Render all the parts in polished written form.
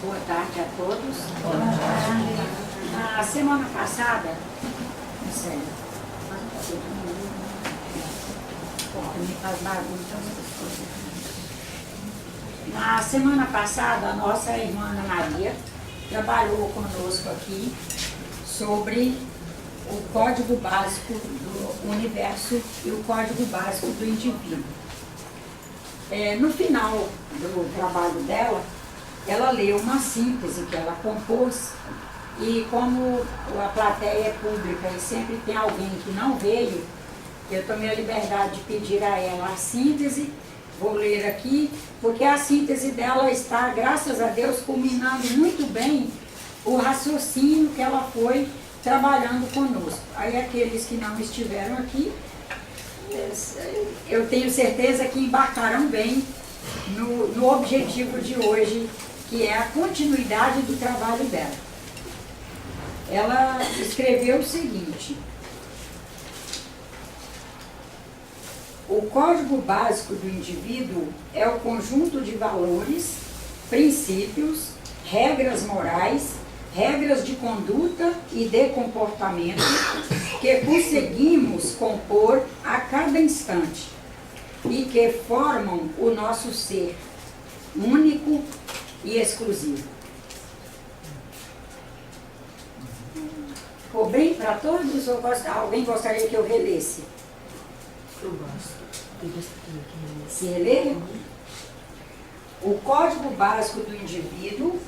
Boa tarde a todos. Boa tarde. Na semana passada, não sei, me faz bagunça essas coisas. Na semana passada, a nossa irmã Ana Maria trabalhou conosco aqui sobre o código básico do universo e o código básico do indivíduo. No final do trabalho dela, ela leu uma síntese que ela compôs, e como a plateia é pública e sempre tem alguém que não veio, eu tomei a liberdade de pedir a ela a síntese. Vou ler aqui, porque a síntese dela está, graças a Deus, culminando muito bem o raciocínio que ela foi trabalhando conosco. Aí aqueles que não estiveram aqui, eu tenho certeza que embarcarão bem no objetivo de hoje, que é a continuidade do trabalho dela. Ela escreveu o seguinte: o código básico do indivíduo é o conjunto de valores, princípios, regras morais, regras de conduta e de comportamento que conseguimos compor a cada instante e que formam o nosso ser único e exclusivo. Ficou bem para todos ou alguém gostaria que eu relesse? Eu gosto. Se reler? O código básico do indivíduo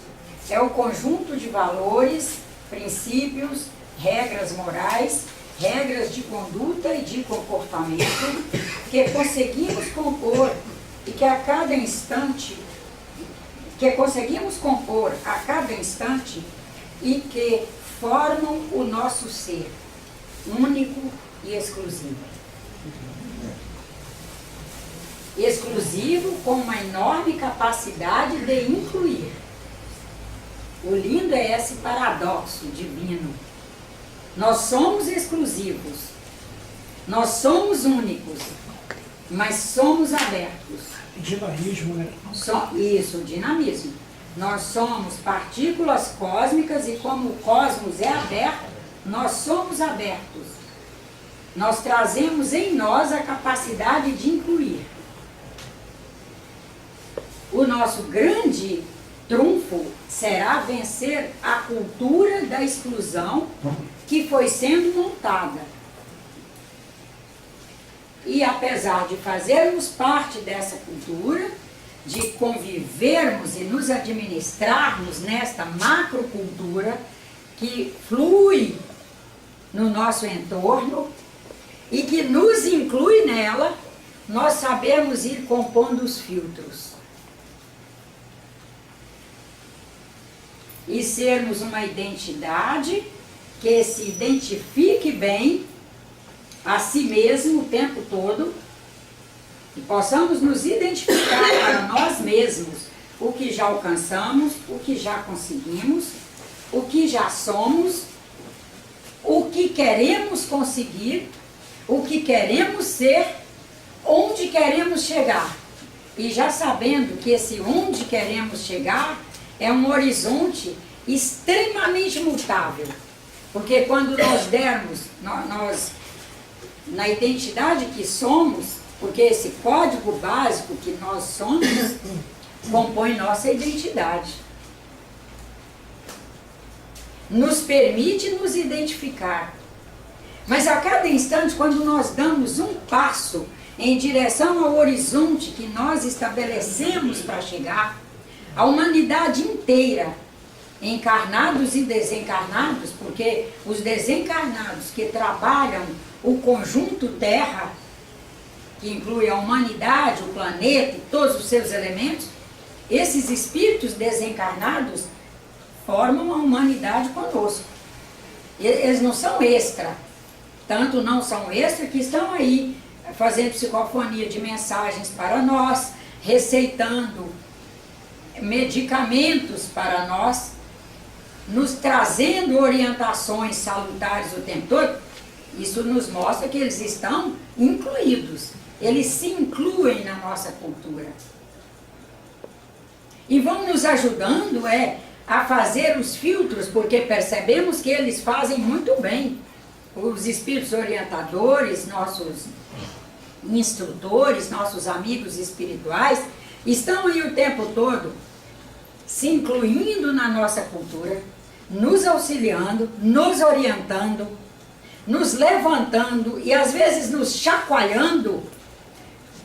é o conjunto de valores, princípios, regras morais, regras de conduta e de comportamento que conseguimos compor e que a cada instante, e que formam o nosso ser único e exclusivo. Exclusivo com uma enorme capacidade de incluir. O lindo é esse paradoxo divino. Nós somos exclusivos, nós somos únicos, mas somos abertos. Dinamismo, né? Isso, dinamismo. Nós somos partículas cósmicas e como o cosmos é aberto, nós somos abertos. Nós trazemos em nós a capacidade de incluir. O nosso grande trunfo será vencer a cultura da exclusão que foi sendo montada. E apesar de fazermos parte dessa cultura, de convivermos e nos administrarmos nesta macrocultura que flui no nosso entorno e que nos inclui nela, nós sabemos ir compondo os filtros. E sermos uma identidade que se identifique bem a si mesmo o tempo todo e possamos nos identificar para nós mesmos o que já alcançamos, o que já conseguimos, o que já somos, o que queremos conseguir, o que queremos ser, onde queremos chegar. E já sabendo que esse onde queremos chegar é um horizonte extremamente mutável. Porque quando nós dermos, nós na identidade que somos, porque esse código básico que nós somos compõe nossa identidade. Nos permite nos identificar. Mas a cada instante, quando nós damos um passo em direção ao horizonte que nós estabelecemos para chegar, a humanidade inteira, encarnados e desencarnados, porque os desencarnados que trabalham o conjunto Terra, que inclui a humanidade, o planeta e todos os seus elementos, esses espíritos desencarnados formam a humanidade conosco. Eles não são extra, tanto não são extra que estão aí fazendo psicofonia de mensagens para nós, receitando medicamentos para nós, nos trazendo orientações salutares o tempo todo. Isso nos mostra que eles estão incluídos, eles se incluem na nossa cultura. e vão nos ajudando a fazer os filtros, porque percebemos que eles fazem muito bem. Os espíritos orientadores, nossos instrutores, nossos amigos espirituais, estão aí o tempo todo se incluindo na nossa cultura, nos auxiliando, nos orientando, nos levantando e às vezes nos chacoalhando,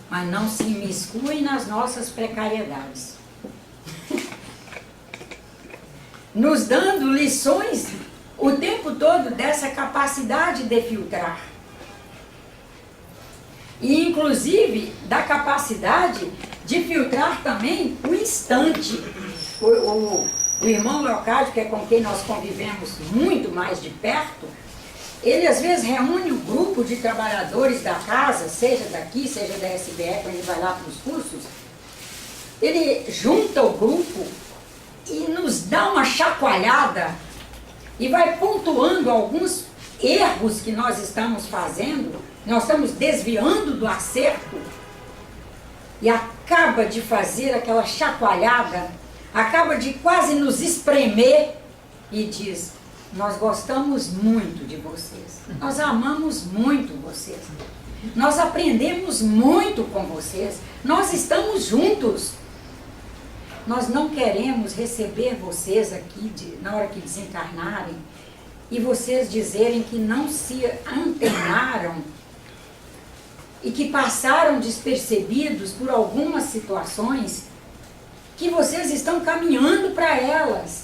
mas não se imiscuem nas nossas precariedades. Nos dando lições o tempo todo dessa capacidade de filtrar. E inclusive da capacidade de filtrar também o instante. O irmão Leocádio, que é com quem nós convivemos muito mais de perto, ele às vezes reúne o grupo de trabalhadores da casa, seja daqui, seja da SBE, quando ele vai lá para os cursos, ele junta o grupo e nos dá uma chacoalhada e vai pontuando alguns erros que nós estamos fazendo, nós estamos desviando do acerto, e acaba de fazer aquela chacoalhada, acaba de quase nos espremer e diz: nós gostamos muito de vocês, nós amamos muito vocês, nós aprendemos muito com vocês, nós estamos juntos. Nós não queremos receber vocês aqui na hora que desencarnarem e vocês dizerem que não se antenaram e que passaram despercebidos por algumas situações que vocês estão caminhando para elas.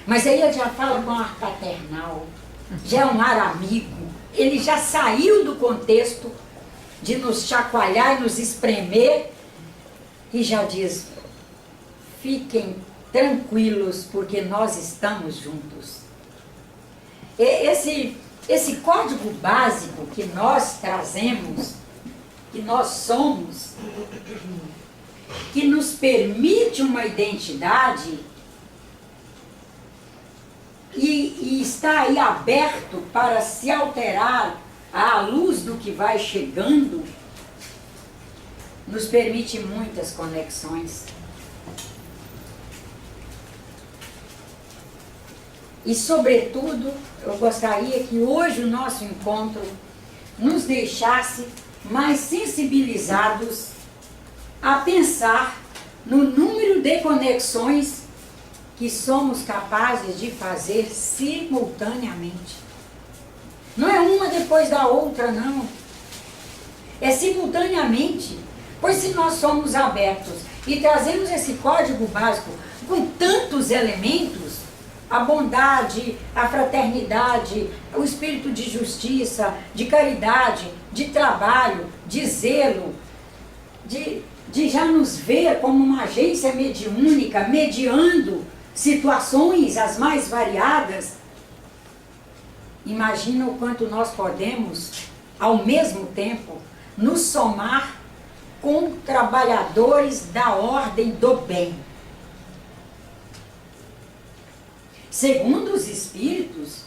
Mas aí ele já fala com ar paternal, já é um ar amigo, ele já saiu do contexto de nos chacoalhar e nos espremer e já diz: fiquem tranquilos, porque nós estamos juntos. Esse código básico que nós trazemos, que nós somos, que nos permite uma identidade e está aí aberto para se alterar à luz do que vai chegando, nos permite muitas conexões. E, sobretudo, eu gostaria que hoje o nosso encontro nos deixasse mais sensibilizados a pensar no número de conexões que somos capazes de fazer simultaneamente. Não é uma depois da outra, não. É simultaneamente. Pois se nós somos abertos e trazemos esse código básico com tantos elementos, a bondade, a fraternidade, o espírito de justiça, de caridade, de trabalho, de zelo, de já nos ver como uma agência mediúnica, mediando situações as mais variadas. Imagina o quanto nós podemos, ao mesmo tempo, nos somar com trabalhadores da ordem do bem. Segundo os espíritos,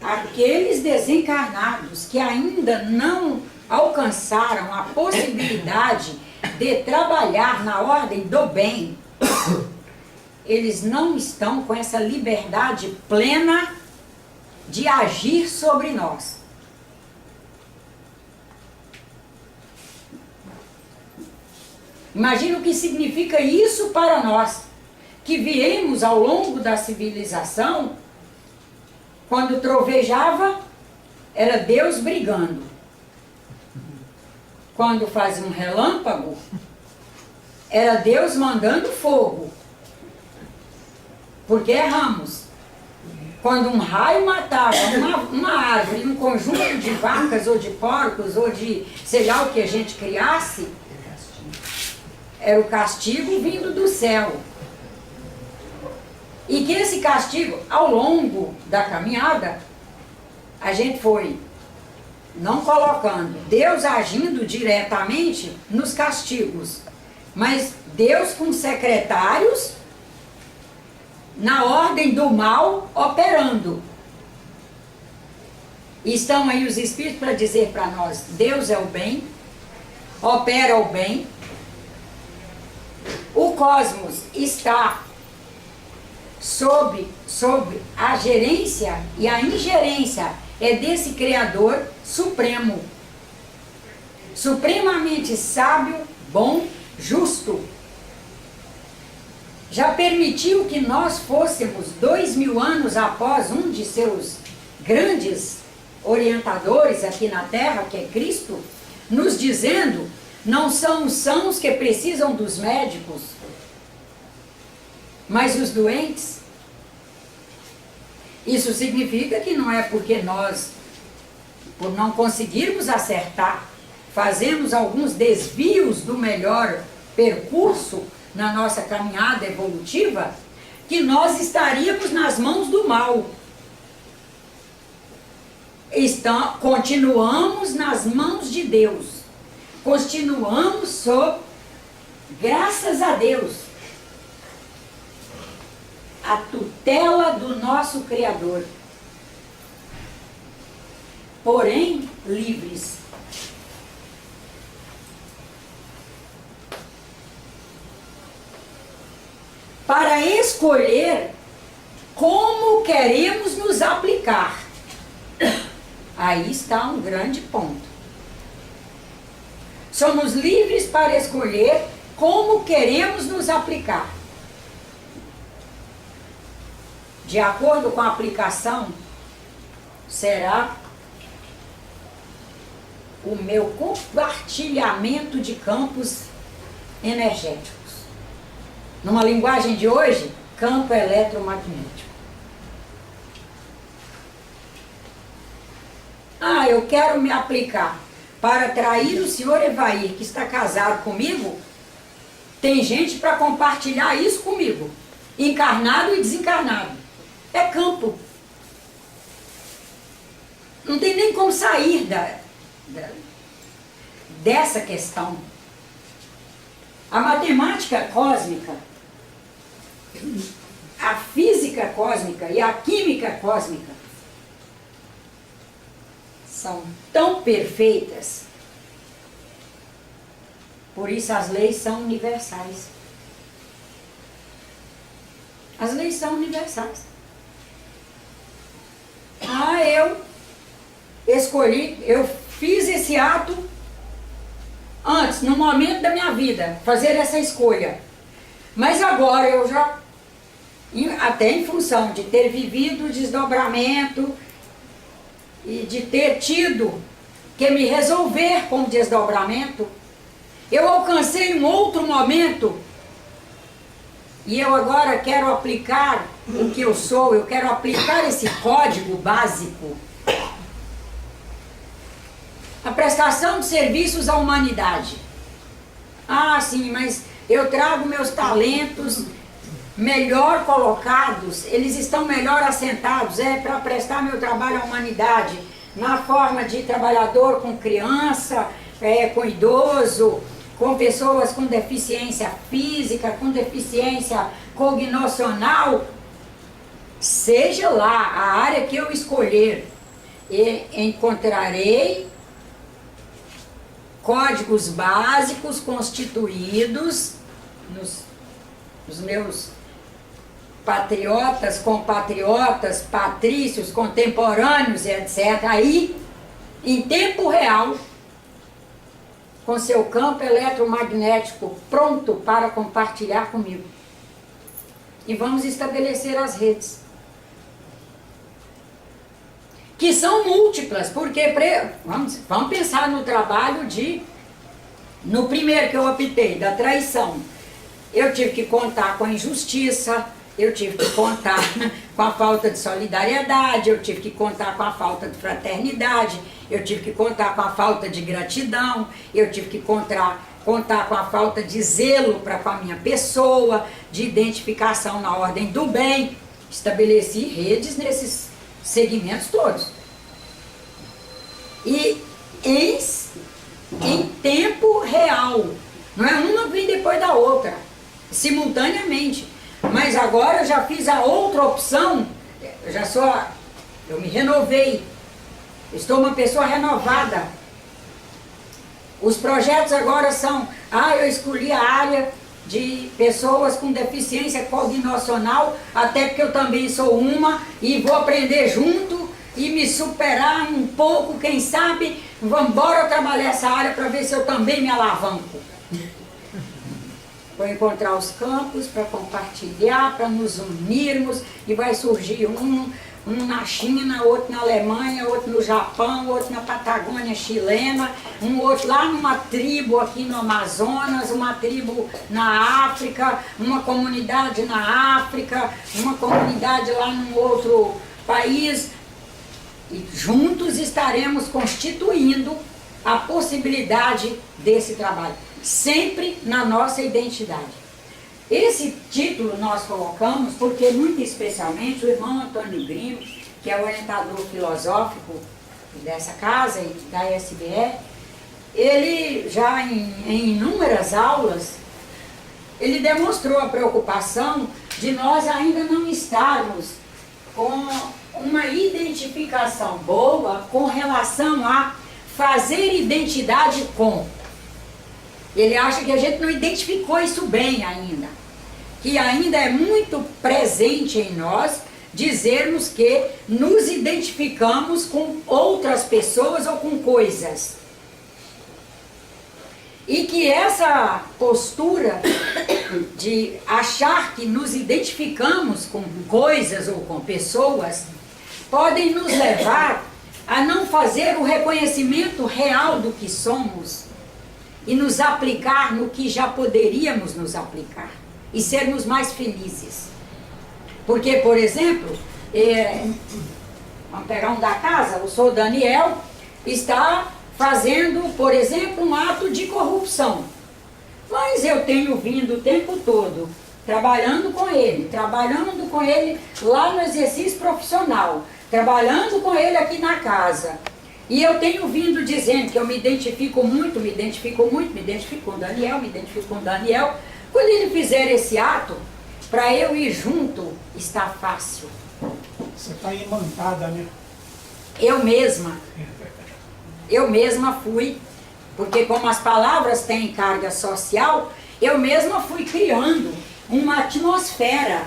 aqueles desencarnados que ainda não alcançaram a possibilidade de trabalhar na ordem do bem, eles não estão com essa liberdade plena de agir sobre nós. Imagina o que significa isso para nós, que viemos ao longo da civilização, quando trovejava, era Deus brigando. Quando fazia um relâmpago, era Deus mandando fogo. Porque erramos. Quando um raio matava uma árvore, um conjunto de vacas ou de porcos, ou de sei lá o que a gente criasse, era o castigo vindo do céu. E que esse castigo, ao longo da caminhada, a gente foi não colocando Deus agindo diretamente nos castigos, mas Deus com secretários na ordem do mal operando. E estão aí os espíritos para dizer para nós: Deus é o bem, opera o bem. O cosmos está sob a gerência e a ingerência é desse Criador supremo, supremamente sábio, bom, justo. Já permitiu que nós fôssemos 2000 anos após um de seus grandes orientadores aqui na Terra, que é Cristo, nos dizendo: não são os sãos que precisam dos médicos, mas os doentes. Isso significa que não é porque nós, por não conseguirmos acertar, fazemos alguns desvios do melhor percurso na nossa caminhada evolutiva, que nós estaríamos nas mãos do mal. Continuamos nas mãos de Deus. Continuamos sob, graças a Deus, a tutela do nosso Criador. Porém, livres. Para escolher como queremos nos aplicar. Aí está um grande ponto. Somos livres para escolher como queremos nos aplicar. De acordo com a aplicação, será o meu compartilhamento de campos energéticos. Numa linguagem de hoje, campo eletromagnético. Eu quero me aplicar para atrair o senhor Evair, que está casado comigo. Tem gente para compartilhar isso comigo, encarnado e desencarnado. É campo. Não tem nem como sair dessa questão. A matemática cósmica, a física cósmica e a química cósmica são tão perfeitas, por isso as leis são universais. As leis são universais. Eu escolhi, eu fiz esse ato antes, no momento da minha vida, fazer essa escolha. Mas agora eu já, até em função de ter vivido o desdobramento e de ter tido que me resolver com o desdobramento, eu alcancei um outro momento e eu agora quero aplicar o que eu sou, eu quero aplicar esse código básico. A prestação de serviços à humanidade. Sim, mas eu trago meus talentos melhor colocados, eles estão melhor assentados, para prestar meu trabalho à humanidade, na forma de trabalhador com criança, com idoso, com pessoas com deficiência física, com deficiência cognicional, seja lá a área que eu escolher, encontrarei códigos básicos constituídos nos meus patriotas, compatriotas, patrícios, contemporâneos, etc. Aí, em tempo real, com seu campo eletromagnético pronto para compartilhar comigo. E vamos estabelecer as redes. Que são múltiplas, porque vamos pensar no trabalho no primeiro que eu optei, da traição. Eu tive que contar com a injustiça, eu tive que contar com a falta de solidariedade, eu tive que contar com a falta de fraternidade, eu tive que contar com a falta de gratidão, eu tive que contar com a falta de zelo para com a minha pessoa, de identificação na ordem do bem. Estabeleci redes nesses segmentos todos. E em tempo real. Não é uma vem depois da outra, simultaneamente. Mas agora eu já fiz a outra opção, eu me renovei. Estou uma pessoa renovada. Os projetos agora são, eu escolhi a área de pessoas com deficiência cognicional, até porque eu também sou uma, e vou aprender junto e me superar um pouco, quem sabe, vamos embora trabalhar essa área para ver se eu também me alavanco. Vou encontrar os campos para compartilhar, para nos unirmos, e vai surgir um na China, outro na Alemanha, outro no Japão, outro na Patagônia chilena, um outro lá numa tribo aqui no Amazonas, uma tribo na África, uma comunidade na África, uma comunidade lá num outro país. E juntos estaremos constituindo a possibilidade desse trabalho, sempre na nossa identidade. Esse título nós colocamos porque, muito especialmente, o irmão Antônio Grimo, que é o orientador filosófico dessa casa e da SBE, ele já em inúmeras aulas, ele demonstrou a preocupação de nós ainda não estarmos com uma identificação boa com relação a fazer identidade com. Ele acha que a gente não identificou isso bem ainda, que ainda é muito presente em nós dizermos que nos identificamos com outras pessoas ou com coisas. E que essa postura de achar que nos identificamos com coisas ou com pessoas podem nos levar a não fazer o reconhecimento real do que somos e nos aplicar no que já poderíamos nos aplicar e sermos mais felizes. Porque, por exemplo, vamos pegar um da casa, o senhor Daniel está fazendo, por exemplo, um ato de corrupção. Mas eu tenho vindo o tempo todo trabalhando com ele lá no exercício profissional, trabalhando com ele aqui na casa. E eu tenho vindo dizendo que eu me identifico muito com o Daniel. Quando ele fizer esse ato, para eu ir junto, está fácil. Você está imantada, né? Eu mesma fui, porque como as palavras têm carga social, eu mesma fui criando uma atmosfera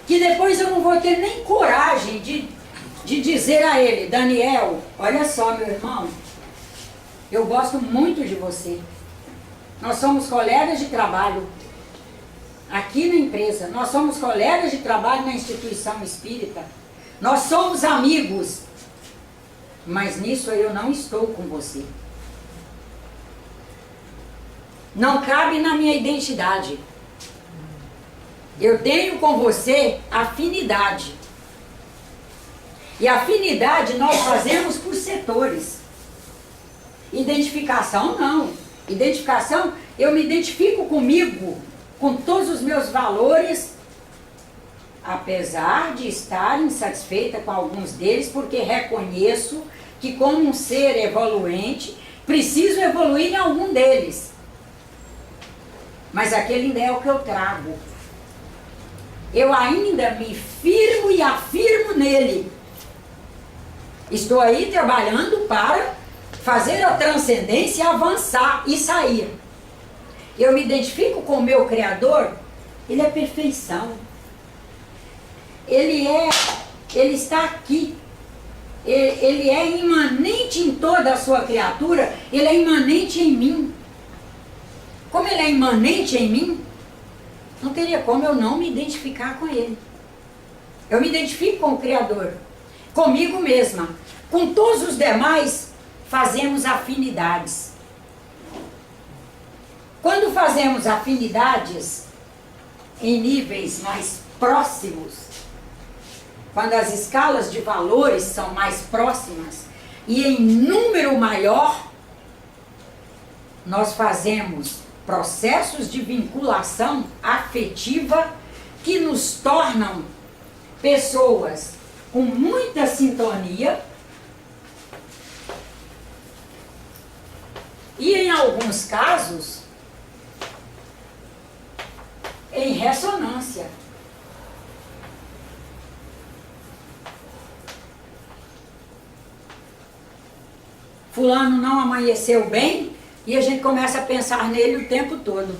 que depois eu não vou ter nem coragem de dizer a ele: Daniel, olha só, meu irmão, eu gosto muito de você. Nós somos colegas de trabalho aqui na empresa, nós somos colegas de trabalho na instituição espírita, nós somos amigos, mas nisso eu não estou com você. Não cabe na minha identidade. Eu tenho com você afinidade. E afinidade nós fazemos por setores. Identificação não. Identificação, eu me identifico comigo, com todos os meus valores, apesar de estar insatisfeita com alguns deles, porque reconheço que, como um ser evoluente, preciso evoluir em algum deles. Mas aquele ainda é o que eu trago. Eu ainda me firmo e afirmo nele. Estou aí trabalhando para fazer a transcendência, avançar e sair. Eu me identifico com o meu Criador, ele é perfeição. Ele está aqui. Ele é imanente em toda a sua criatura, ele é imanente em mim. Como ele é imanente em mim, não teria como eu não me identificar com ele. Eu me identifico com o Criador, comigo mesma. Com todos os demais, fazemos afinidades. Quando fazemos afinidades em níveis mais próximos, quando as escalas de valores são mais próximas e em número maior, nós fazemos processos de vinculação afetiva que nos tornam pessoas com muita sintonia e, em alguns casos, em ressonância. Fulano não amanheceu bem, e a gente começa a pensar nele o tempo todo.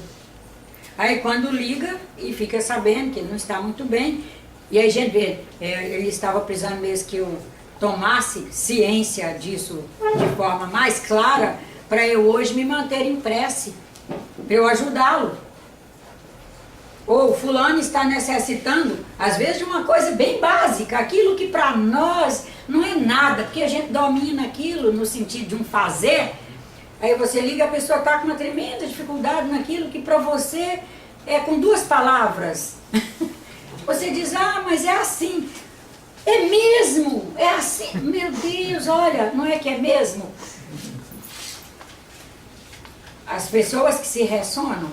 Aí quando liga e fica sabendo que ele não está muito bem, e aí a gente vê, ele estava precisando mesmo que eu tomasse ciência disso de forma mais clara, para eu hoje me manter em prece, para eu ajudá-lo. Ou fulano está necessitando, às vezes, de uma coisa bem básica, aquilo que para nós não é nada, porque a gente domina aquilo no sentido de um fazer. Aí você liga, a pessoa está com uma tremenda dificuldade naquilo que para você é com 2 palavras. Você diz, ah, mas é assim. É mesmo, é assim. Meu Deus, olha, não é que é mesmo? As pessoas que se ressonam,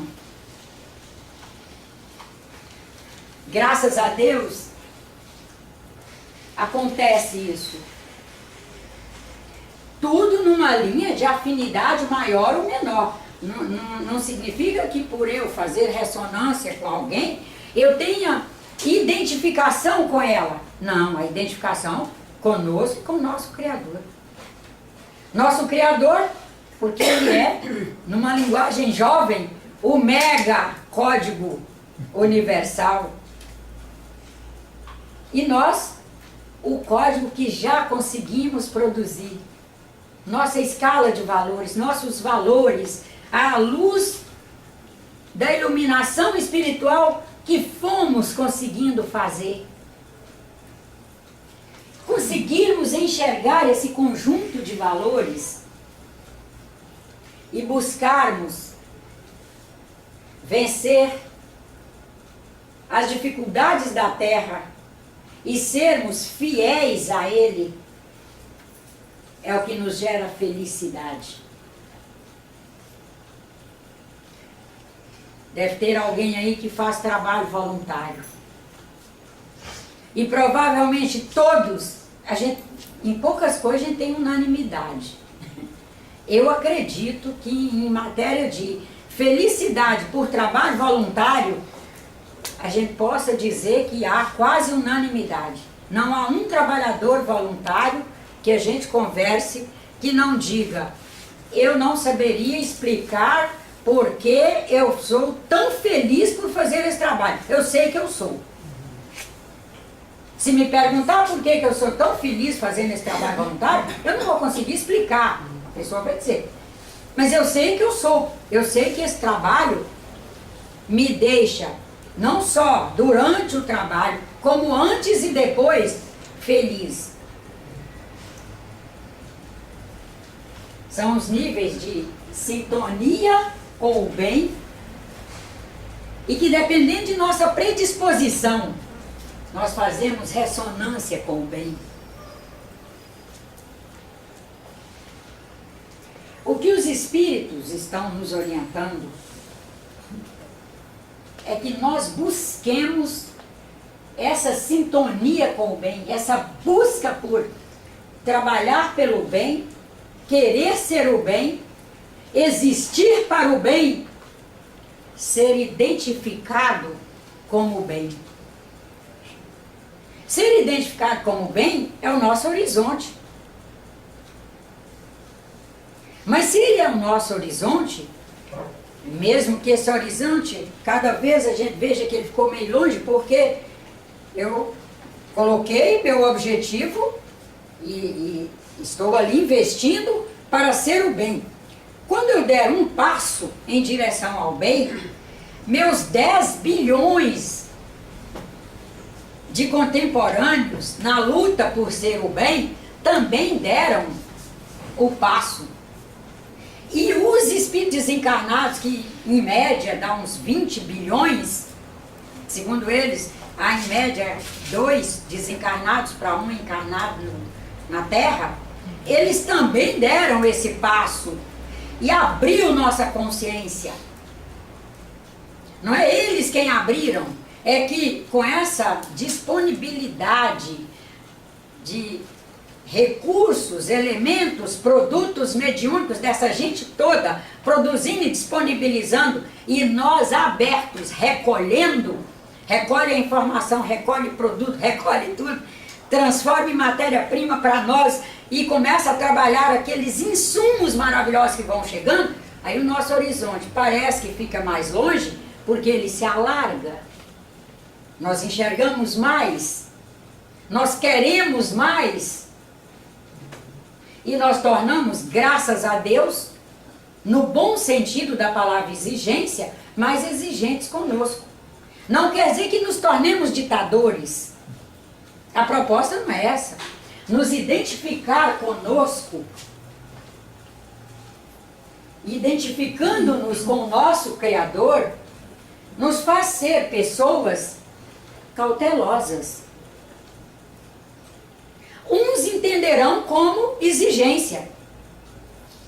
graças a Deus, acontece isso. Tudo numa linha de afinidade maior ou menor. Não significa que por eu fazer ressonância com alguém, eu tenha identificação com ela. Não, a identificação conosco e com o nosso Criador. Nosso Criador, porque ele é, numa linguagem jovem, o mega código universal. E nós, o código que já conseguimos produzir. Nossa escala de valores, nossos valores, à luz da iluminação espiritual que fomos conseguindo fazer. Conseguirmos enxergar esse conjunto de valores e buscarmos vencer as dificuldades da terra e sermos fiéis a Ele, é o que nos gera felicidade. Deve ter alguém aí que faz trabalho voluntário. E provavelmente todos, em poucas coisas a gente tem unanimidade. Eu acredito que em matéria de felicidade por trabalho voluntário, a gente possa dizer que há quase unanimidade. Não há um trabalhador voluntário que a gente converse que não diga, eu não saberia explicar por que eu sou tão feliz por fazer esse trabalho. Eu sei que eu sou. Se me perguntar por que eu sou tão feliz fazendo esse trabalho voluntário, eu não vou conseguir explicar. A pessoa vai dizer. Mas eu sei que eu sou. Eu sei que esse trabalho me deixa, não só durante o trabalho, como antes e depois, feliz. São os níveis de sintonia com o bem e que, dependendo de nossa predisposição, nós fazemos ressonância com o bem. O que os espíritos estão nos orientando é que nós busquemos essa sintonia com o bem, essa busca por trabalhar pelo bem, querer ser o bem, existir para o bem, ser identificado como o bem. Ser identificado como o bem é o nosso horizonte. Mas se ele é o nosso horizonte, mesmo que esse horizonte, cada vez a gente veja que ele ficou meio longe, porque eu coloquei meu objetivo e estou ali investindo para ser o bem. Quando eu der um passo em direção ao bem, meus 10 bilhões de contemporâneos na luta por ser o bem também deram o passo. E os espíritos desencarnados, que em média dá uns 20 bilhões, segundo eles, há em média 2 desencarnados para um encarnado na Terra, eles também deram esse passo e abriu nossa consciência. Não é eles quem abriram, é que com essa disponibilidade de recursos, elementos, produtos mediúnicos dessa gente toda, produzindo e disponibilizando, e nós abertos, recolhendo, recolhe a informação, recolhe produto, recolhe tudo, transforma em matéria-prima para nós e começa a trabalhar aqueles insumos maravilhosos que vão chegando, Aí o nosso horizonte parece que fica mais longe, porque ele se alarga. Nós enxergamos mais, nós queremos mais, e nós tornamos, graças a Deus, no bom sentido da palavra exigência, mais exigentes conosco. Não quer dizer que nos tornemos ditadores. A proposta não é essa. Nos identificar conosco, identificando-nos com o nosso Criador, nos faz ser pessoas cautelosas. Uns entenderão como exigência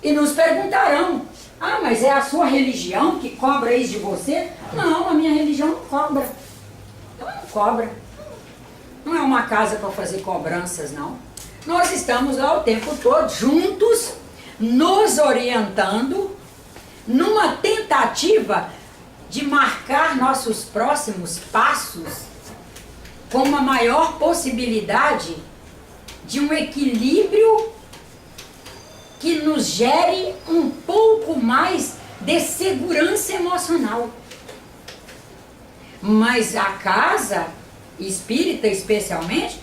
e nos perguntarão: ah, mas é a sua religião que cobra isso de você? Não, a minha religião não cobra. Ela não cobra. Não é uma casa para fazer cobranças, não. Nós estamos lá o tempo todo juntos, nos orientando, numa tentativa de marcar nossos próximos passos com uma maior possibilidade de um equilíbrio que nos gere um pouco mais de segurança emocional. Mas a casa espírita, especialmente,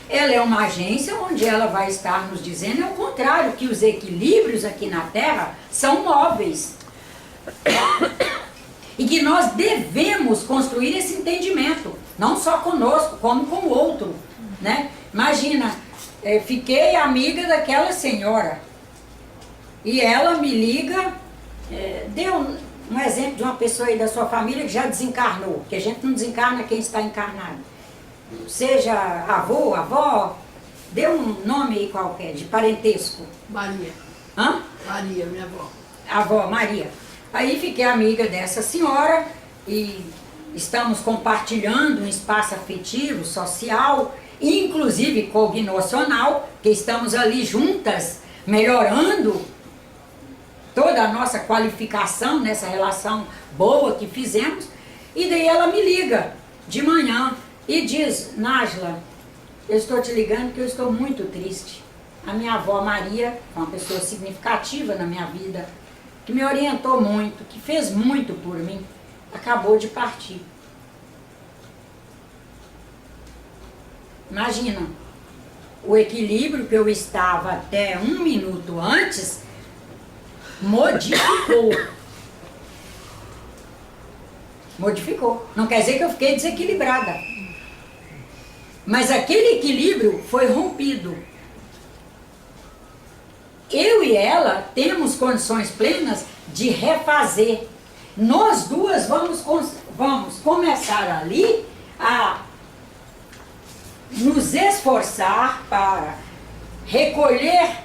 ela é uma agência onde ela vai estar nos dizendo, ao contrário, que os equilíbrios aqui na Terra são móveis. E que nós devemos construir esse entendimento, não só conosco, como com o outro, né? Imagina, fiquei amiga daquela senhora e ela me liga, deu um exemplo de uma pessoa aí da sua família que já desencarnou, que a gente não desencarna quem está encarnado. Seja avô, avó, dê um nome aí qualquer, de parentesco. Maria. Hã? Maria, minha avó. Avó Maria. Aí fiquei amiga dessa senhora e estamos compartilhando um espaço afetivo, social, inclusive cognoscional, que estamos ali juntas, melhorando toda a nossa qualificação nessa relação boa que fizemos. E daí ela me liga de manhã e diz: Nájila, eu estou te ligando porque eu estou muito triste. A minha avó Maria, uma pessoa significativa na minha vida, que me orientou muito, que fez muito por mim, acabou de partir. Imagina, o equilíbrio que eu estava até 1 minuto antes modificou. Modificou. Não quer dizer que eu fiquei desequilibrada. Mas aquele equilíbrio foi rompido. Eu e ela temos condições plenas de refazer. Nós duas vamos começar ali a nos esforçar para recolher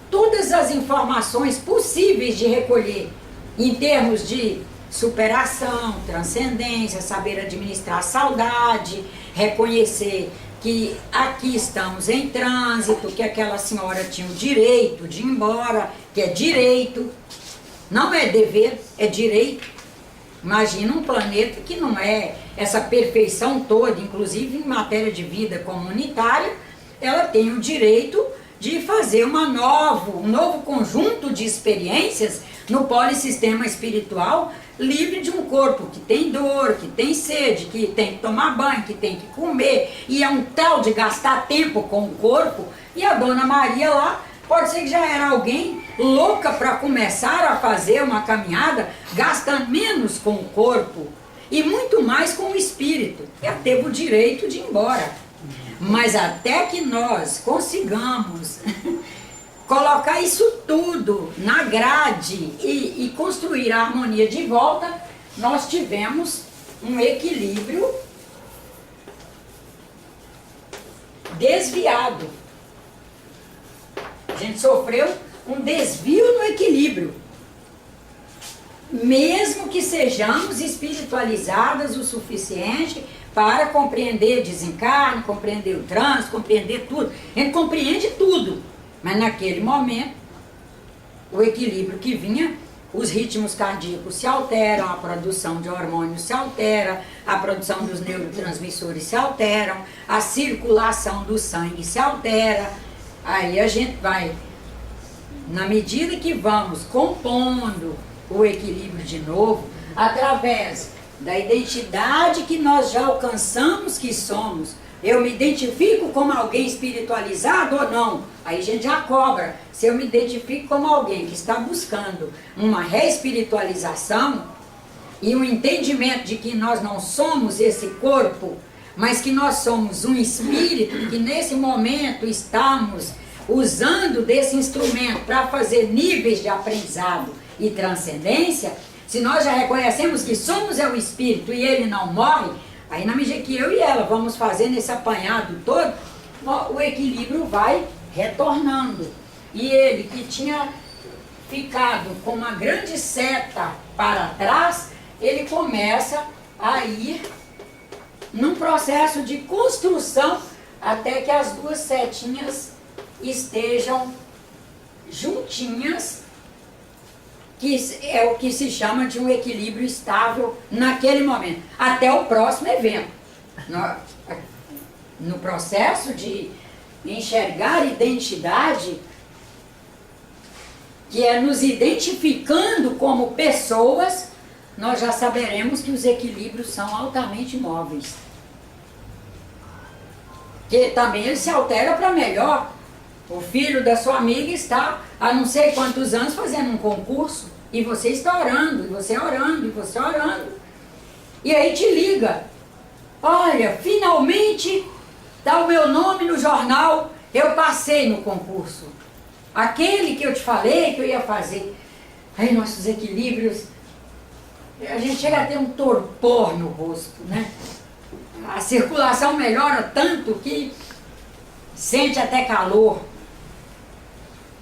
todas as informações possíveis de recolher em termos de superação, transcendência, saber administrar a saudade, reconhecer que aqui estamos em trânsito, que aquela senhora tinha o direito de ir embora, que é direito, não é dever, é direito. Imagina um planeta que não é essa perfeição toda, inclusive em matéria de vida comunitária, ela tem o direito de fazer um novo conjunto de experiências no polissistema espiritual, livre de um corpo que tem dor, que tem sede, que tem que tomar banho, que tem que comer, e é um tal de gastar tempo com o corpo. E a Dona Maria lá, pode ser que já era alguém louca para começar a fazer uma caminhada, gastando menos com o corpo e muito mais com o espírito. Ela teve o direito de ir embora. Mas até que nós consigamos colocar isso tudo na grade e construir a harmonia de volta, nós tivemos um equilíbrio desviado. A gente sofreu um desvio no equilíbrio. Mesmo que sejamos espiritualizadas o suficiente para compreender desencarne, compreender o trânsito, compreender tudo. A gente compreende tudo. Mas naquele momento, o equilíbrio que vinha, os ritmos cardíacos se alteram, a produção de hormônios se altera, a produção dos neurotransmissores se alteram, a circulação do sangue se altera. Aí a gente vai Na medida que vamos compondo o equilíbrio de novo, através da identidade que nós já alcançamos que somos, eu me identifico como alguém espiritualizado ou não? Aí a gente já cobra. Se eu me identifico como alguém que está buscando uma reespiritualização e um entendimento de que nós não somos esse corpo, mas que nós somos um espírito, que nesse momento estamos usando desse instrumento para fazer níveis de aprendizado e transcendência, se nós já reconhecemos que somos o espírito e ele não morre, aí na medida que eu e ela vamos fazendo esse apanhado todo, o equilíbrio vai retornando. E ele que tinha ficado com uma grande seta para trás, ele começa a ir num processo de construção até que as duas setinhas estejam juntinhas, que é o que se chama de um equilíbrio estável naquele momento, até o próximo evento. No processo de enxergar identidade, que é nos identificando como pessoas, nós já saberemos que os equilíbrios são altamente móveis. Que também ele se altera para melhor. O filho da sua amiga está há não sei quantos anos fazendo um concurso, e você está orando, e você orando, e você orando. E aí te liga: olha, finalmente está o meu nome no jornal, eu passei no concurso. Aquele que eu te falei que eu ia fazer. Aí nossos equilíbrios, a gente chega a ter um torpor no rosto, né? A circulação melhora tanto que sente até calor.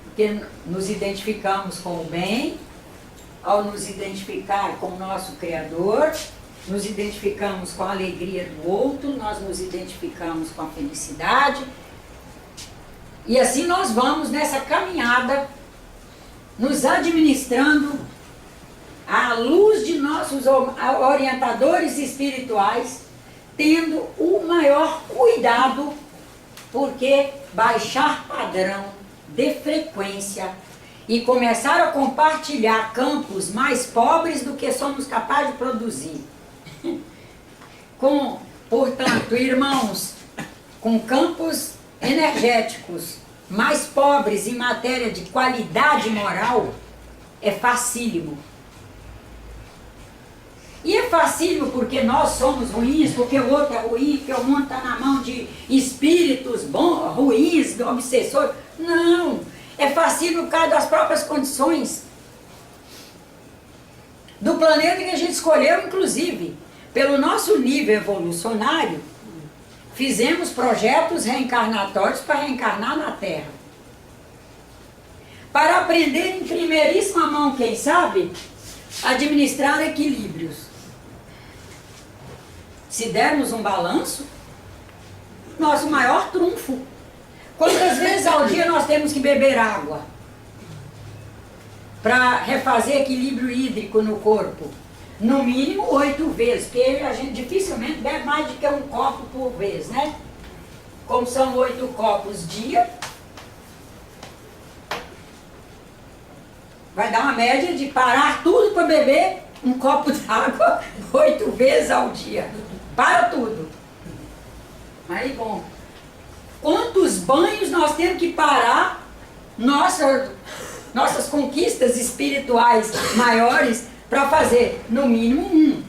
Porque nos identificamos com o bem, ao nos identificar com o nosso Criador, nos identificamos com a alegria do outro, nós nos identificamos com a felicidade. E assim nós vamos nessa caminhada, nos administrando à luz de nossos orientadores espirituais, tendo o maior cuidado, porque baixar padrão de frequência e começar a compartilhar campos mais pobres do que somos capazes de produzir. Portanto, irmãos, com campos energéticos mais pobres em matéria de qualidade moral, é facílimo. E é facílimo porque nós somos ruins, porque o outro é ruim, porque o mundo está na mão de espíritos bons, ruins, obsessores. Não, é facílimo por causa das próprias condições do planeta que a gente escolheu, inclusive. Pelo nosso nível evolucionário, fizemos projetos reencarnatórios para reencarnar na Terra. Para aprender em primeiríssima mão, quem sabe, administrar equilíbrios. Se dermos um balanço, nosso maior trunfo. Quantas vezes ao dia nós temos que beber água para refazer equilíbrio hídrico no corpo? No mínimo 8 vezes, porque a gente dificilmente bebe mais do que um copo por vez, né? Como são 8 copos dia, vai dar uma média de parar tudo para beber um copo d'água 8 vezes ao dia. Para tudo. Aí, bom, quantos banhos nós temos que parar nossas conquistas espirituais maiores para fazer? No mínimo 1.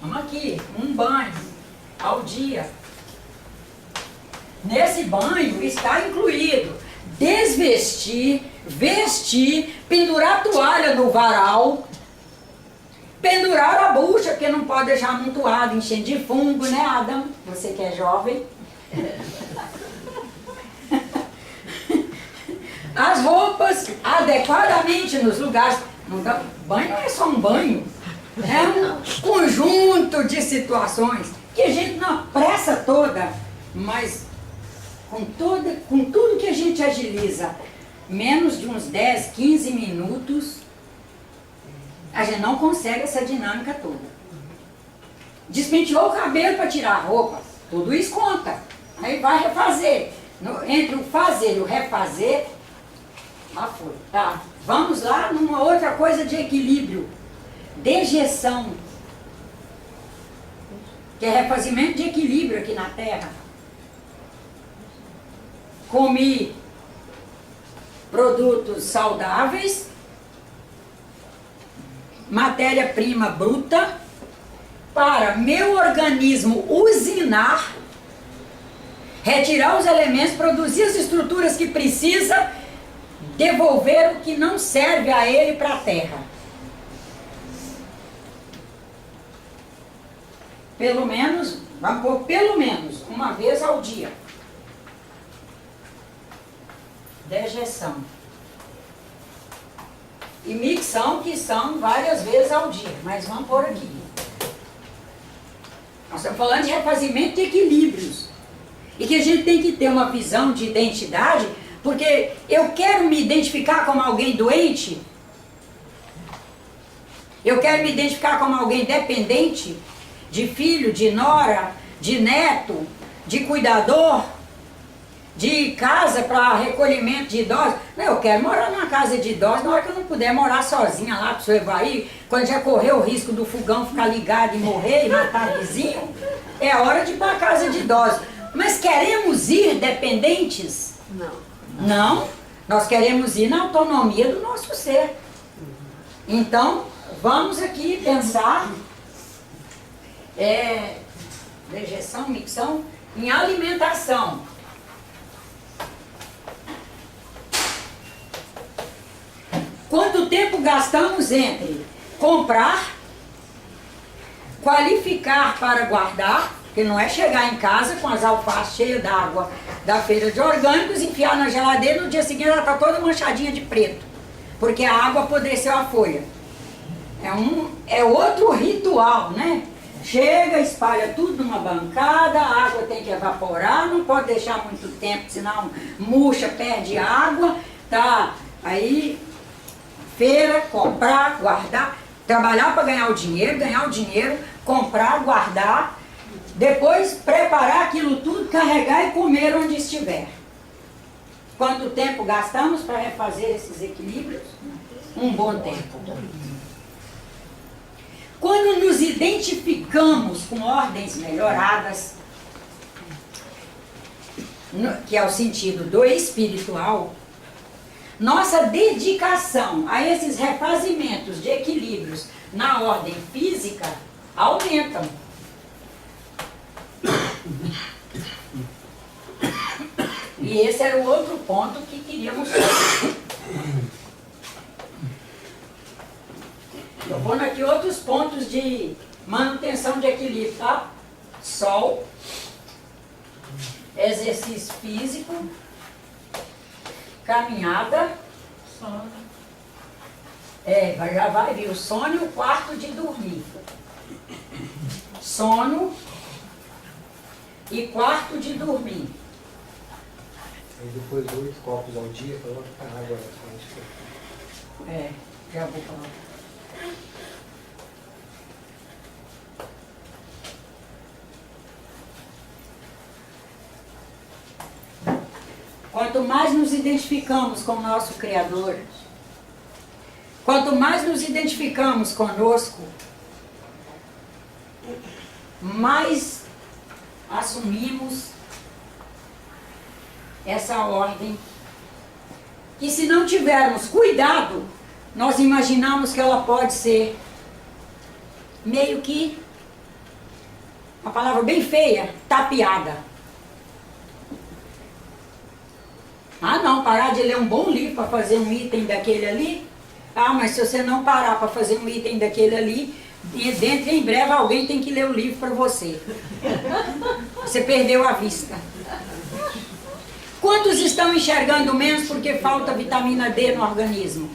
Vamos aqui, 1 banho ao dia. Nesse banho está incluído desvestir, vestir, pendurar a toalha no varal, pendurar a bucha, porque não pode deixar amontoado, enchendo de fungo, né, Adam? Você que é jovem. As roupas adequadamente nos lugares. Banho não é só um banho, é um conjunto de situações que a gente na pressa toda, mas com tudo que a gente agiliza, menos de uns 10, 15 minutos, a gente não consegue essa dinâmica toda. Despenteou o cabelo para tirar a roupa, tudo isso conta. Aí vai refazer. Entre o fazer e o refazer, Ah, foi. Tá. Vamos lá numa outra coisa de equilíbrio. Dejeção. Que é refazimento de equilíbrio aqui na Terra. Comi produtos saudáveis, matéria-prima bruta, para meu organismo usinar, retirar os elementos, produzir as estruturas que precisa, devolver o que não serve a ele para a terra. Pelo menos, vamos pôr pelo menos uma vez ao dia. Dejeção. E micção, que são várias vezes ao dia, mas vamos pôr aqui. Nós estamos falando de refazimento de equilíbrios. E que a gente tem que ter uma visão de identidade, porque eu quero me identificar como alguém doente, eu quero me identificar como alguém dependente, de filho, de nora, de neto, de cuidador, de casa para recolhimento de idosos. Não, eu quero morar numa casa de idosos na hora que eu não puder morar sozinha lá para o seu Evaí, quando já correu o risco do fogão ficar ligado e morrer e matar vizinho, é a hora de ir para a casa de idosos. Mas queremos ir dependentes? Não. Não, nós queremos ir na autonomia do nosso ser. Então, vamos aqui pensar dejeção, micção, em alimentação. Quanto tempo gastamos entre comprar, qualificar para guardar, que não é chegar em casa com as alfaces cheias d'água da feira de orgânicos, enfiar na geladeira, no dia seguinte ela está toda manchadinha de preto, porque a água apodreceu a folha. É outro ritual, né? Chega, espalha tudo numa bancada, a água tem que evaporar, não pode deixar muito tempo, senão murcha, perde água, tá? Aí, feira, comprar, guardar, trabalhar para ganhar o dinheiro, comprar, guardar, depois preparar aquilo tudo, carregar e comer onde estiver. Quanto tempo gastamos para refazer esses equilíbrios? Um bom tempo. Quando nos identificamos com ordens melhoradas, que é o sentido do espiritual, nossa dedicação a esses refazimentos de equilíbrios na ordem física aumentam. E esse era o outro ponto que queríamos fazer. Estou pondo aqui outros pontos de manutenção de equilíbrio, tá? Sol, exercício físico, caminhada, Sono. já vai vir o sono e o quarto de dormir. Sono e quarto de dormir. Aí depois 8 copos ao dia, coloca água na frente. Já vou falar. Quanto mais nos identificamos com o nosso Criador, quanto mais nos identificamos conosco, mais assumimos essa ordem, que se não tivermos cuidado, nós imaginamos que ela pode ser meio que, uma palavra bem feia, tapeada. Ah não, parar de ler um bom livro para fazer um item daquele ali. Ah, mas se você não parar para fazer um item daquele ali, dentro em breve alguém tem que ler o livro para você. Você perdeu a vista. Quantos estão enxergando menos porque falta vitamina D no organismo?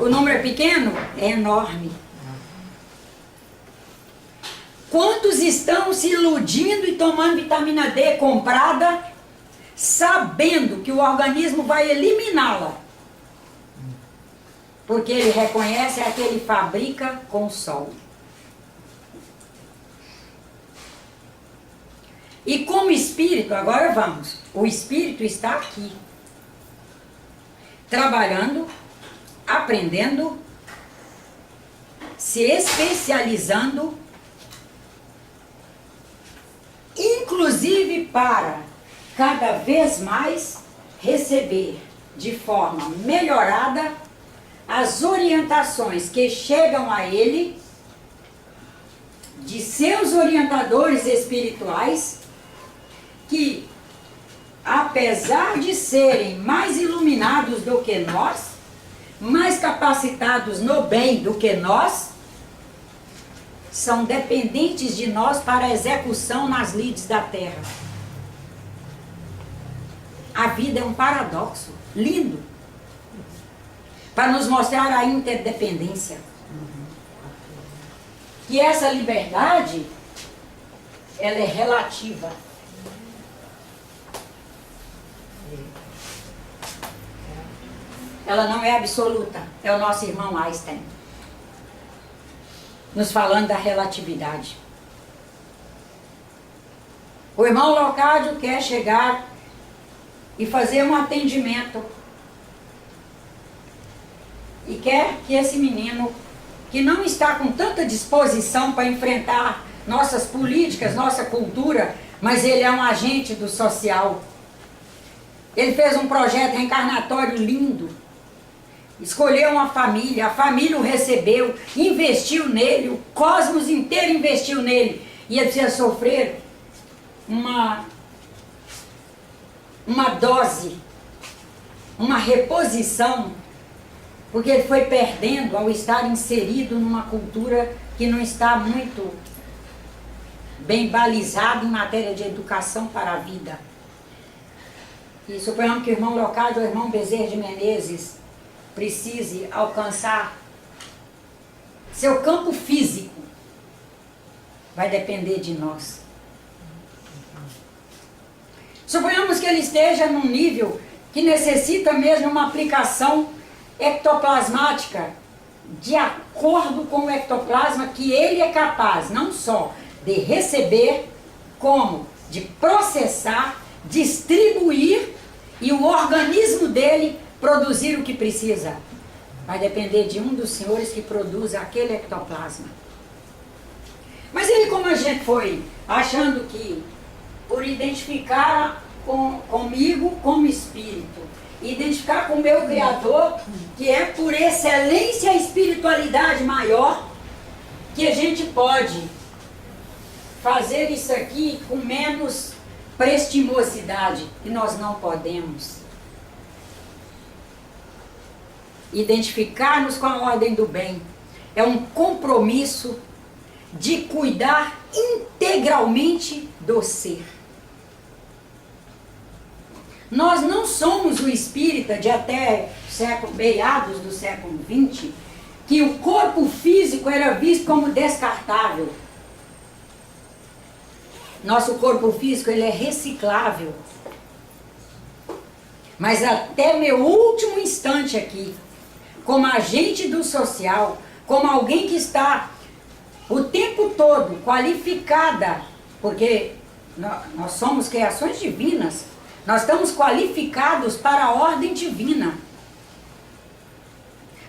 O número é pequeno? É enorme. Quantos estão se iludindo e tomando vitamina D comprada, sabendo que o organismo vai eliminá-la? Porque ele reconhece a que ele fabrica com o sol. E como espírito, agora vamos, o espírito está aqui, trabalhando, aprendendo, se especializando, inclusive para cada vez mais receber de forma melhorada as orientações que chegam a ele de seus orientadores espirituais, que apesar de serem mais iluminados do que nós, mais capacitados no bem do que nós, são dependentes de nós para a execução nas lides da terra. A vida é um paradoxo lindo para nos mostrar a interdependência. E essa liberdade, ela é relativa. Ela não é absoluta. É o nosso irmão Einstein nos falando da relatividade. O irmão Leocádio quer chegar e fazer um atendimento. E quer que esse menino, que não está com tanta disposição para enfrentar nossas políticas, nossa cultura, mas ele é um agente do social. Ele fez um projeto reencarnatório lindo. Escolheu uma família, a família o recebeu, investiu nele, o cosmos inteiro investiu nele. E ele precisa sofrer uma dose, uma reposição, porque ele foi perdendo ao estar inserido numa cultura que não está muito bem balizada em matéria de educação para a vida. E suponhamos que o irmão Leocádio ou o irmão Bezerra de Menezes precise alcançar seu campo físico. Vai depender de nós. Suponhamos que ele esteja num nível que necessita mesmo uma aplicação ectoplasmática de acordo com o ectoplasma que ele é capaz não só de receber, como de processar, distribuir e o organismo dele produzir o que precisa. Vai depender de um dos senhores que produz aquele ectoplasma. Mas aí, como a gente foi achando que por identificar comigo como espírito, identificar com o meu Criador, que é por excelência a espiritualidade maior, que a gente pode fazer isso aqui com menos prestimosidade, que nós não podemos. Identificar-nos com a ordem do bem é um compromisso de cuidar integralmente do ser. Nós não somos o espírita de até meados do século XX, que o corpo físico era visto como descartável. Nosso corpo físico, ele é reciclável. Mas até meu último instante aqui, como agente do social, como alguém que está o tempo todo qualificada, porque nós somos criações divinas, nós estamos qualificados para a ordem divina.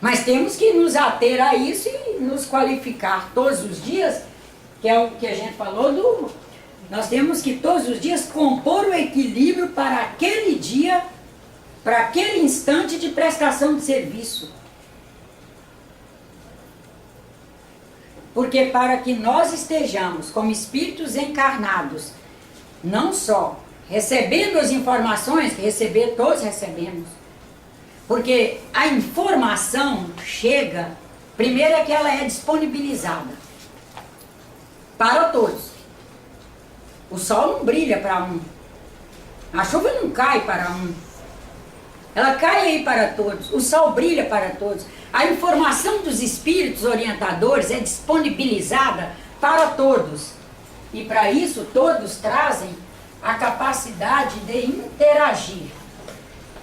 Mas temos que nos ater a isso e nos qualificar todos os dias, que é o que a gente falou nós temos que todos os dias compor o equilíbrio para aquele dia, para aquele instante de prestação de serviço. Porque para que nós estejamos como espíritos encarnados, não só recebendo as informações, que receber todos recebemos, porque a informação chega, primeiro é que ela é disponibilizada para todos. O sol não brilha para um, a chuva não cai para um, ela cai aí para todos, o sol brilha para todos. A informação dos espíritos orientadores é disponibilizada para todos. E para isso todos trazem a capacidade de interagir.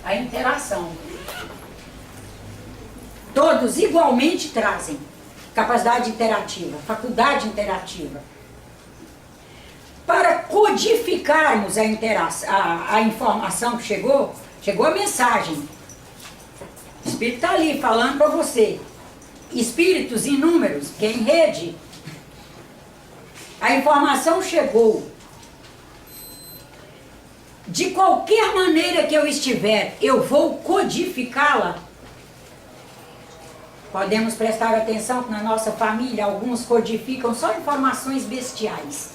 A interação. Todos igualmente trazem capacidade interativa, faculdade interativa. Para codificarmos a informação que chegou a mensagem. O Espírito está ali falando para você. Espíritos inúmeros, que é em rede. A informação chegou. De qualquer maneira que eu estiver, eu vou codificá-la. Podemos prestar atenção que na nossa família alguns codificam só informações bestiais.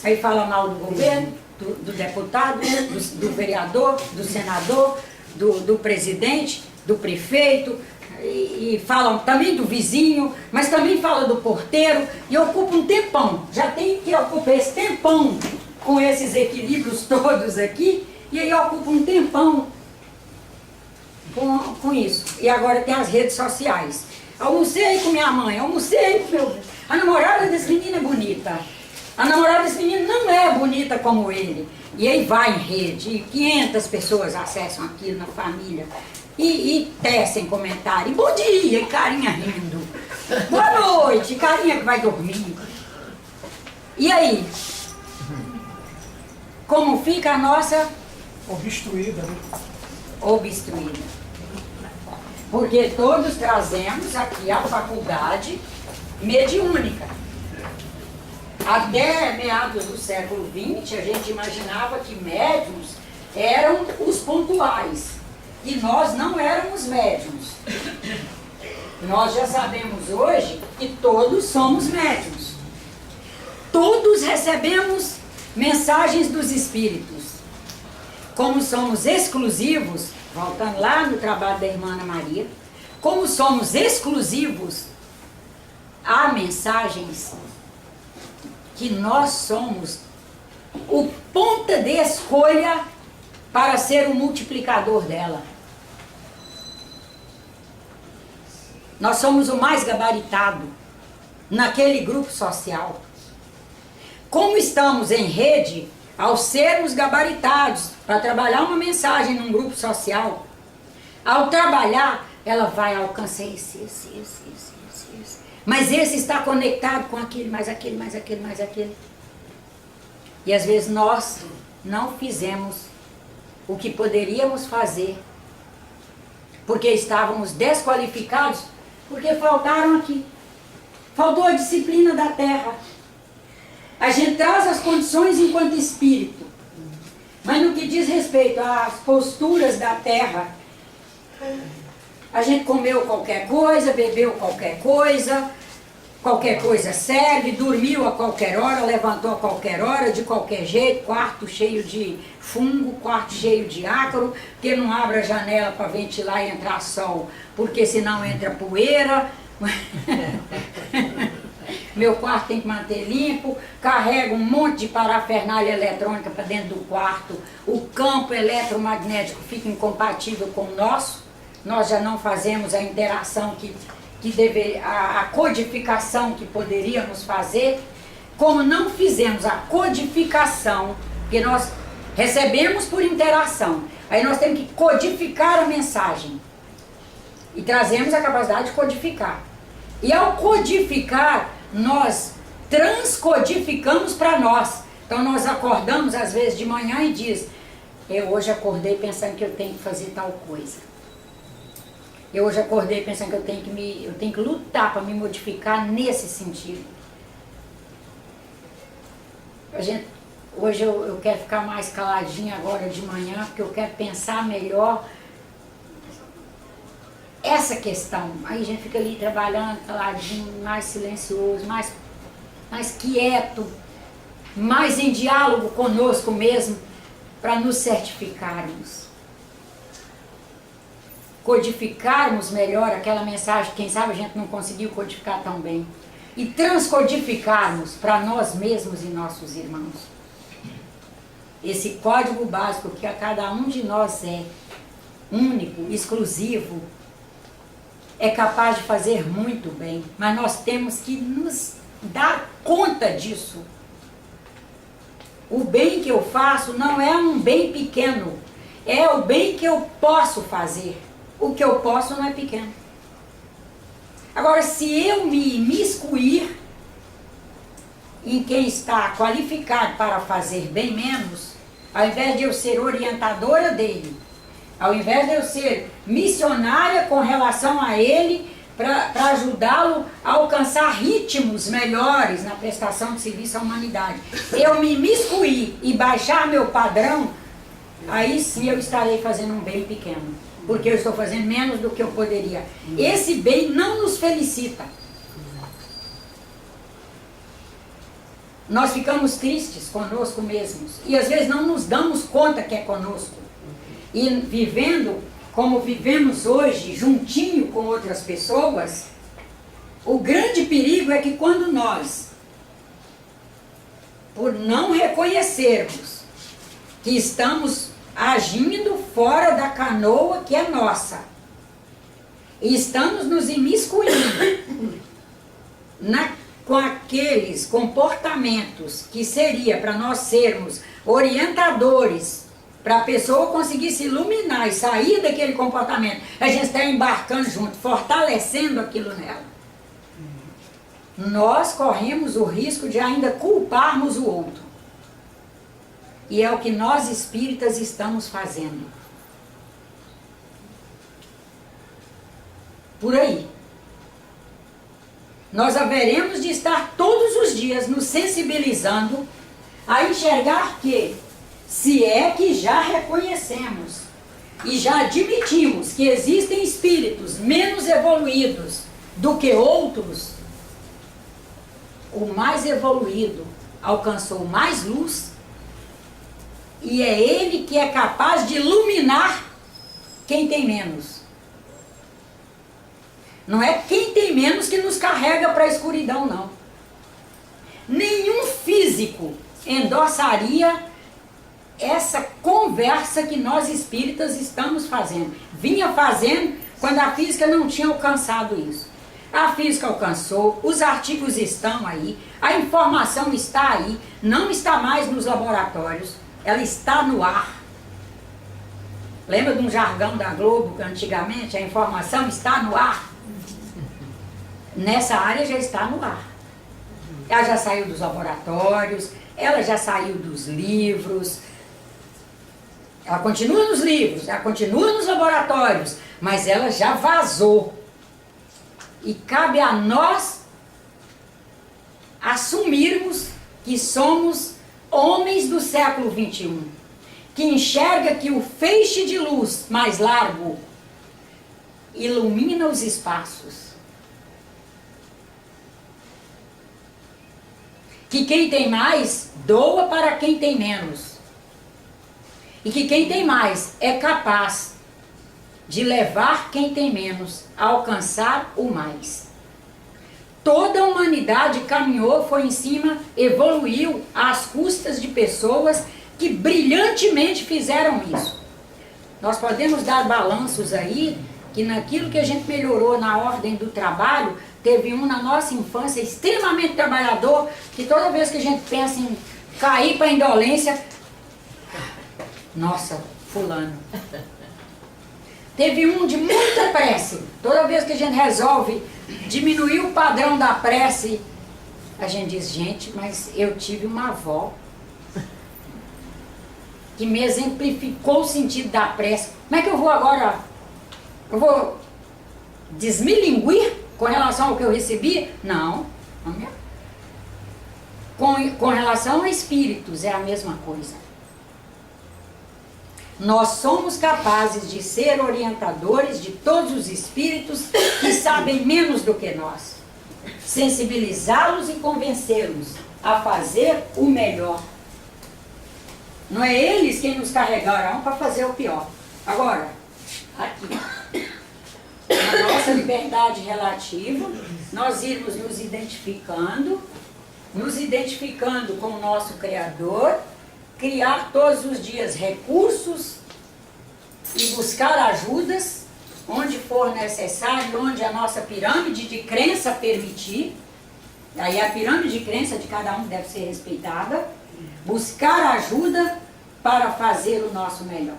Aí fala mal do governo, do deputado, do vereador, do senador, do presidente, do prefeito, e falam também do vizinho, mas também fala do porteiro, e ocupa um tempão. Já tem que ocupar esse tempão com esses equilíbrios todos aqui, e aí ocupa um tempão com isso. E agora tem as redes sociais. Almocei com minha mãe, almocei com meu... A namorada desse menino é bonita. A namorada desse menino não é bonita como ele. E aí vai em rede, e 500 pessoas acessam aquilo na família. E tecem comentário. Bom dia, e carinha rindo. Boa noite, carinha que vai dormir. E aí? Como fica a nossa... Obstruída, né? Obstruída. Porque todos trazemos aqui a faculdade mediúnica. Até meados do século XX, a gente imaginava que médiuns eram os pontuais. E nós não éramos médiuns. Nós já sabemos hoje que todos somos médiuns. Todos recebemos mensagens dos espíritos. Como somos exclusivos, voltando lá no trabalho da irmã Ana Maria, como somos exclusivos, há mensagens que nós somos o ponta de escolha para ser o multiplicador dela. Nós somos o mais gabaritado naquele grupo social. Como estamos em rede, ao sermos gabaritados para trabalhar uma mensagem num grupo social, ao trabalhar, ela vai alcançar esse. Mas esse está conectado com aquele, mais aquele. E às vezes nós não fizemos o que poderíamos fazer, porque estávamos desqualificados, porque faltaram aqui. Faltou a disciplina da terra. A gente traz as condições enquanto espírito, mas no que diz respeito às posturas da terra, a gente comeu qualquer coisa, bebeu qualquer coisa serve, dormiu a qualquer hora, levantou a qualquer hora, de qualquer jeito, quarto cheio de fungo, quarto cheio de ácaro, porque não abre a janela para ventilar e entrar sol, porque senão entra poeira. Meu quarto tem que manter limpo, carrega um monte de parafernália eletrônica para dentro do quarto, o campo eletromagnético fica incompatível com o nosso, nós já não fazemos a interação a codificação que poderíamos fazer, como não fizemos a codificação, porque nós recebemos por interação, aí nós temos que codificar a mensagem, e trazemos a capacidade de codificar. E ao codificar, nós transcodificamos para nós. Então nós acordamos às vezes de manhã e diz, eu hoje acordei pensando que eu tenho que fazer tal coisa. Eu hoje acordei pensando que eu tenho que lutar para me modificar nesse sentido. Hoje eu quero ficar mais caladinha agora de manhã, porque eu quero pensar melhor essa questão. Aí a gente fica ali trabalhando caladinho, mais silencioso, mais quieto, mais em diálogo conosco mesmo, para nos certificarmos. Codificarmos melhor aquela mensagem, quem sabe a gente não conseguiu codificar tão bem. E transcodificarmos para nós mesmos e nossos irmãos. Esse código básico que a cada um de nós é único, exclusivo, é capaz de fazer muito bem, mas nós temos que nos dar conta disso. O bem que eu faço não é um bem pequeno, é o bem que eu posso fazer. O que eu posso não é pequeno. Agora, se eu me imiscuir em quem está qualificado para fazer bem menos, ao invés de eu ser orientadora dele, ao invés de eu ser missionária com relação a ele, para ajudá-lo a alcançar ritmos melhores na prestação de serviço à humanidade, eu me imiscuir e baixar meu padrão, aí sim eu estarei fazendo um bem pequeno, porque eu estou fazendo menos do que eu poderia. Esse bem não nos felicita. Nós ficamos tristes conosco mesmos e às vezes não nos damos conta que é conosco. E vivendo como vivemos hoje, juntinho com outras pessoas, o grande perigo é que quando nós, por não reconhecermos que estamos agindo fora da canoa que é nossa, e estamos nos imiscuindo com aqueles comportamentos que seria para nós sermos orientadores, para a pessoa conseguir se iluminar e sair daquele comportamento, a gente está embarcando junto, fortalecendo aquilo nela. Nós corremos o risco de ainda culparmos o outro. E é o que nós espíritas estamos fazendo. Por aí. Nós haveremos de estar todos os dias nos sensibilizando a enxergar que, se é que já reconhecemos e já admitimos que existem espíritos menos evoluídos do que outros, o mais evoluído alcançou mais luz e é ele que é capaz de iluminar quem tem menos. Não é quem tem menos que nos carrega para a escuridão, não. Nenhum físico endossaria essa conversa que nós espíritas estamos fazendo. Vinha fazendo quando a física não tinha alcançado isso. A física alcançou, os artigos estão aí, a informação está aí, não está mais nos laboratórios, ela está no ar. Lembra de um jargão da Globo que antigamente a informação está no ar? Nessa área já está no ar. Ela já saiu dos laboratórios, ela já saiu dos livros. Ela continua nos livros, ela continua nos laboratórios, mas ela já vazou. E cabe a nós assumirmos que somos homens do século XXI, que enxerga que o feixe de luz mais largo ilumina os espaços. Que quem tem mais doa para quem tem menos. E que quem tem mais é capaz de levar quem tem menos a alcançar o mais. Toda a humanidade caminhou, foi em cima, evoluiu às custas de pessoas que brilhantemente fizeram isso. Nós podemos dar balanços aí, que naquilo que a gente melhorou na ordem do trabalho, teve um na nossa infância extremamente trabalhador, que toda vez que a gente pensa em cair para a indolência, nossa, fulano. Teve um de muita prece. Toda vez que a gente resolve diminuir o padrão da prece, a gente diz, gente, mas eu tive uma avó que me exemplificou o sentido da prece. Como é que eu vou agora? Eu vou desmilinguir com relação ao que eu recebi? Não. Com relação a espíritos, é a mesma coisa. Nós somos capazes de ser orientadores de todos os espíritos que sabem menos do que nós. Sensibilizá-los e convencê-los a fazer o melhor. Não é eles quem nos carregarão para fazer o pior. Agora, aqui, na nossa liberdade relativa, nós irmos nos identificando com o nosso Criador, criar todos os dias recursos e buscar ajudas onde for necessário, onde a nossa pirâmide de crença permitir. Aí a pirâmide de crença de cada um deve ser respeitada. Buscar ajuda para fazer o nosso melhor.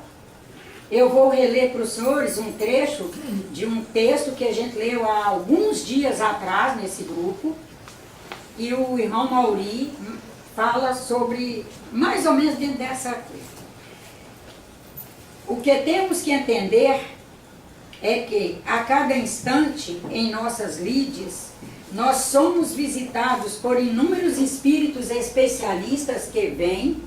Eu vou reler para os senhores um trecho de um texto que a gente leu há alguns dias atrás nesse grupo, e o irmão Mauri fala sobre, mais ou menos dentro dessa coisa. O que temos que entender é que a cada instante em nossas lides, nós somos visitados por inúmeros espíritos especialistas que vêm,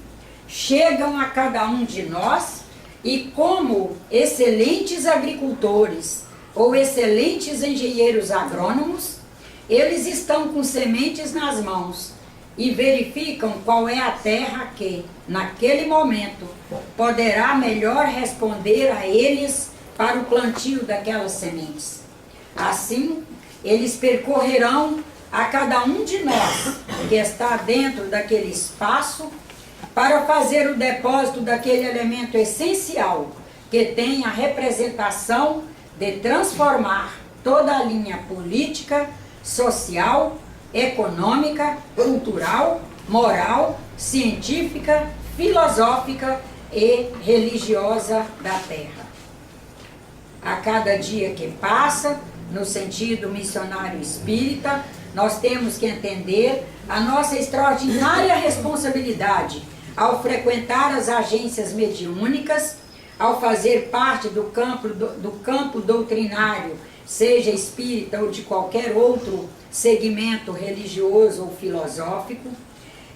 chegam a cada um de nós e, como excelentes agricultores ou excelentes engenheiros agrônomos, eles estão com sementes nas mãos e verificam qual é a terra que, naquele momento, poderá melhor responder a eles para o plantio daquelas sementes. Assim, eles percorrerão a cada um de nós que está dentro daquele espaço para fazer o depósito daquele elemento essencial que tem a representação de transformar toda a linha política, social, econômica, cultural, moral, científica, filosófica e religiosa da Terra. A cada dia que passa, no sentido missionário espírita, nós temos que entender a nossa extraordinária responsabilidade ao frequentar as agências mediúnicas, ao fazer parte do campo doutrinário, seja espírita ou de qualquer outro segmento religioso ou filosófico,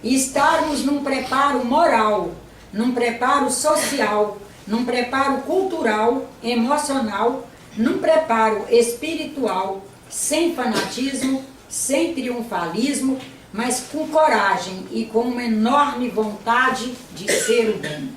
e estarmos num preparo moral, num preparo social, num preparo cultural, emocional, num preparo espiritual, sem fanatismo, sem triunfalismo, mas com coragem e com uma enorme vontade de ser o bem.